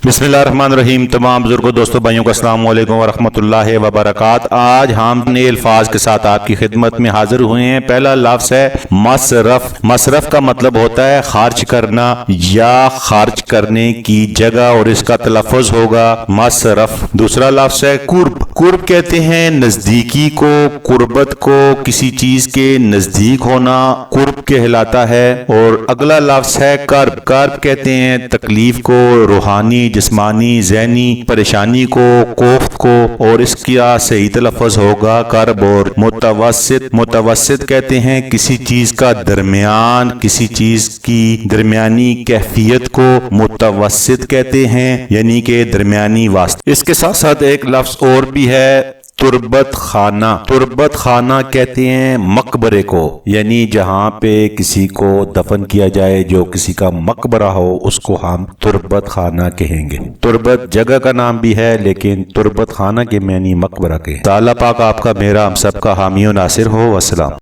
बिस्मिल्लाहिर्रहमानिर्रहीम। तमाम बुजुर्गों, दोस्तों, भाइयों को अस्सलाम वालेकुम वरहमतुल्लाहि वबरकात। आज हम नए अल्फाज के साथ आपकी खिदमत में हाजिर हुए हैं। पहला लफ्ज है मसरफ। मसरफ का मतलब होता है खर्च करना या खर्च करने की जगह, और इसका तलफ़्फ़ुज़ होगा मसरफ। दूसरा लफ्ज है कुर्ब। कुर्ब कहते हैं नजदीकी को, कुर्बत को, किसी चीज के नजदीक होना कुर्ब कहलाता है। और अगला लफ्ज है कर्ब। कर्ब कहते हैं तकलीफ को, रूहानी, जिस्मानी, ज़हनी परेशानी को, कोफ्त को, और इसका सही तलफ़्फ़ुज़ होगा कर्ब। और मुतवस्सित। मुतवस्सित कहते हैं किसी चीज का दरमियान, किसी चीज की दरमियानी कैफियत को मुतवस्सित कहते हैं, यानी कि दरमियानी वास्ते। इसके साथ साथ एक लफ्ज और भी है तुरबत खाना। तुरबत खाना कहते हैं मकबरे को, यानी जहाँ पे किसी को दफन किया जाए, जो किसी का मकबरा हो, उसको हम तुरबत खाना कहेंगे। तुरबत जगह का नाम भी है, लेकिन तुरबत खाना के मानी मकबरा के। ताला पाक आपका, मेरा, हम सबका हामी और नासिर हो। अस्सलाम।